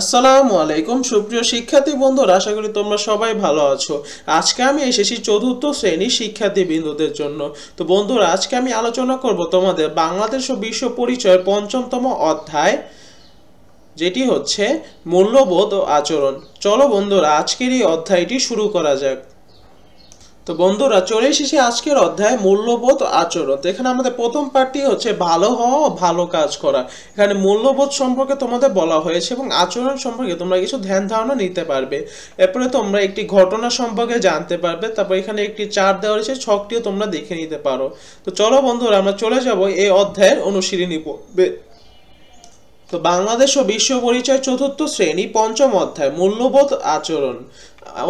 আসসালামু আলাইকুম সুপ্রিয় শিক্ষার্থী বন্ধুরা, আশা করি তোমরা সবাই ভালো আছো। আজকে আমি এসেছি চতুর্থ শ্রেণীর শিক্ষার্থী বিন্দুদের জন্য। তো বন্ধুরা, আজকে আমি আলোচনা করব তোমাদের বাংলাদেশ ও বিশ্ব পরিচয়ের পঞ্চমতম অধ্যায়, যেটি হচ্ছে মূল্যবোধ ও আচরণ। চলো বন্ধুরা, আজকের এই অধ্যায়টি শুরু করা যাক। তো বন্ধুরা, চলে এসেছি আজকের অধ্যায় মূল্যবোধ আচরণ। তো এখানে আমাদের প্রথম পার্টটি হচ্ছে ভালো হওয়া ও ভালো কাজ করা। এখানে মূল্যবোধ সম্পর্কে তোমাদের বলা হয়েছে এবং আচরণ সম্পর্কে তোমরা কিছু ধ্যান ধারণা নিতে পারবে। এরপরে তোমরা একটি ঘটনা সম্পর্কে জানতে পারবে। তারপর এখানে একটি চার্ট দেওয়া রয়েছে, ছকটিও তোমরা দেখে নিতে পারো। তো চলো বন্ধুরা, আমরা চলে যাব এই অধ্যায়ের অনুশীলনী পর্বে। তো বাংলাদেশ ও বিশ্ব পরিচয় চতুর্থ শ্রেণী পঞ্চম অধ্যায় মূল্যবোধ আচরণ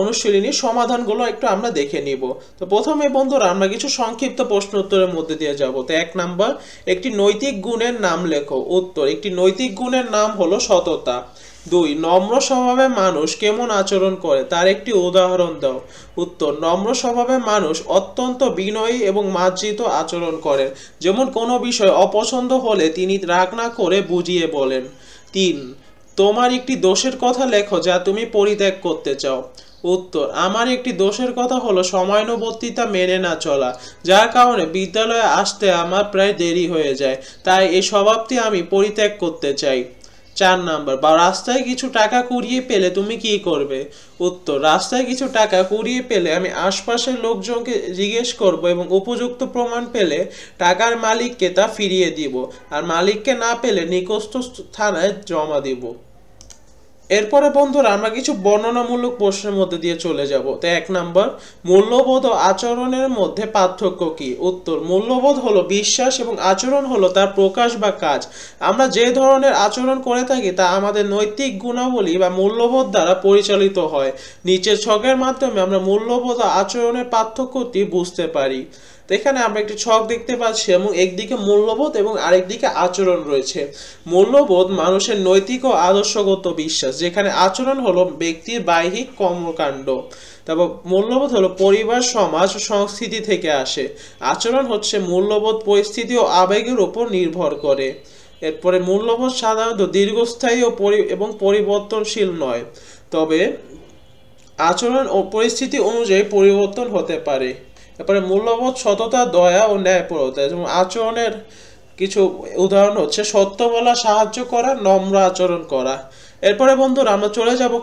অনুশীলনীর সমাধানগুলো একটু আমরা দেখে নিব। তো প্রথমে বন্ধুরা, আমরা কিছু সংক্ষিপ্ত প্রশ্ন উত্তরের মধ্যে দিয়ে যাব। তো 1 নাম্বার, একটি নৈতিক গুণের নাম লেখো। উত্তর, একটি নৈতিক গুণের নাম হলো সততা। 2, নম্র স্বভাবের মানুষ কেমন আচরণ করে, তার একটি উদাহরণ দাও। উত্তর, নম্র স্বভাবের মানুষ অত্যন্ত বিনয়ী এবং মার্জিত আচরণ করেন। যেমন কোনো বিষয় অপছন্দ হলে তিনি রাগ না করে বুঝিয়ে বলেন। 3, তোমার একটি দোষের কথা লেখো যা তুমি পরিত্যাগ করতে চাও। উত্তর, আমার একটি দোষের কথা হলো সময়ানুবর্তিতা মেনে না চলা, যার কারণে বিদ্যালয়ে আসতে আমার প্রায় দেরি হয়ে যায়, তাই এই স্বভাবটি আমি পরিত্যাগ করতে চাই। 4 নাম্বার, বা রাস্তায় কিছু টাকা কুড়িয়ে পেলে তুমি কি করবে? উত্তর, রাস্তায় কিছু টাকা কুড়িয়ে পেলে আমি আশপাশের লোকজনকে জিজ্ঞেস করব এবং উপযুক্ত প্রমাণ পেলে টাকার মালিককে তা ফিরিয়ে দিব, আর মালিককে না পেলে নিকটস্থ থানায় জমা দিব। এরপরে বন্ধুরা, আমরা কিছু বর্ণনামূলক প্রশ্নের মধ্যে দিয়ে চলে যাব। তো 1 নাম্বার, মূল্যবোধ ও আচরণের মধ্যে পার্থক্য কি? উত্তর, মূল্যবোধ হলো বিশ্বাস এবং আচরণ হলো তার প্রকাশ বা কাজ। আমরা যে ধরনের আচরণ করে থাকি তা আমাদের নৈতিক গুণাবলী বা মূল্যবোধ দ্বারা পরিচালিত হয়। নিচের ছকের মাধ্যমে আমরা মূল্যবোধ ও আচরণের পার্থক্যটি বুঝতে পারি। তো এখানে আমরা একটি ছক দেখতে পাচ্ছি এবং একদিকে মূল্যবোধ এবং আরেকদিকে আচরণ রয়েছে। মূল্যবোধ মানুষের নৈতিক ও আদর্শগত বিশ্বাস, যেখানে আচরণ হলো ব্যক্তির বাহ্যিক কর্মকাণ্ড। তারপর মূল্যবোধ হলো পরিবার, সমাজ ও সংস্কৃতি থেকে আসে। আচরণ হচ্ছে মূল্যবোধ পরিস্থিতি ও আবেগের উপর নির্ভর করে। এরপরে মূল্যবোধ সাধারণত দীর্ঘস্থায়ী এবং পরিবর্তনশীল নয়, তবে আচরণ ও পরিস্থিতি অনুযায়ী পরিবর্তন হতে পারে। তারপরে মূল্যবোধ সততা, দয়া ও ন্যায়পরতা। যেমন আচরণের কিছু উদাহরণ হচ্ছে সত্য বলা, সাহায্য করা, নম্র আচরণ করা। এরপরে বন্ধুরা, আমরা চলে যাব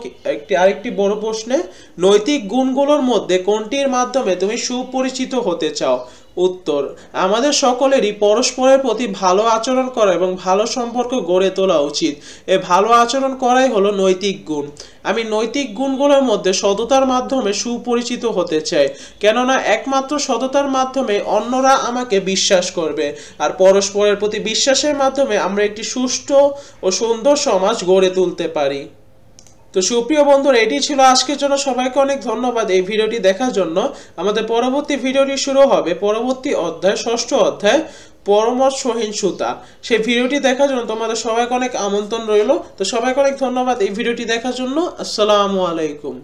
আরেকটি বড় প্রশ্নে। নৈতিক গুণগুলোর মধ্যে কোনটির মাধ্যমে তুমি সুপরিচিত হতে চাও? উত্তর, আমাদের সকলেরই পরস্পরের প্রতি ভালো আচরণ করা এবং ভালো সম্পর্ক গড়ে তোলা উচিত। এই ভালো আচরণ করাই হলো নৈতিক গুণ। আমি নৈতিক গুণগুলোর মধ্যে সততার মাধ্যমে সুপরিচিত হতে চাই, কেননা একমাত্র সততার মাধ্যমে অন্যরা আমাকে বিশ্বাস করবে, আর পরস্পরের প্রতি বিশ্বাসের মাধ্যমে আমরা একটি সুষ্ঠু ও সুন্দর সমাজ গড়ে তুলতে পারি। তো সুপ্রিয় বন্ধুরা, এটি ছিল আজকের জন্য। সবাইকে অনেক ধন্যবাদ এই ভিডিওটি দেখার জন্য। আমাদের পরবর্তী ভিডিওটি শুরু হবে পরবর্তী অধ্যায়, ষষ্ঠ অধ্যায় পরমত সহিষ্ণুতা। সেই ভিডিওটি দেখার জন্য তোমাদের সবাইকে অনেক আমন্ত্রণ রইল। তো সবাইকে অনেক ধন্যবাদ এই ভিডিওটি দেখার জন্য। আসসালামু আলাইকুম।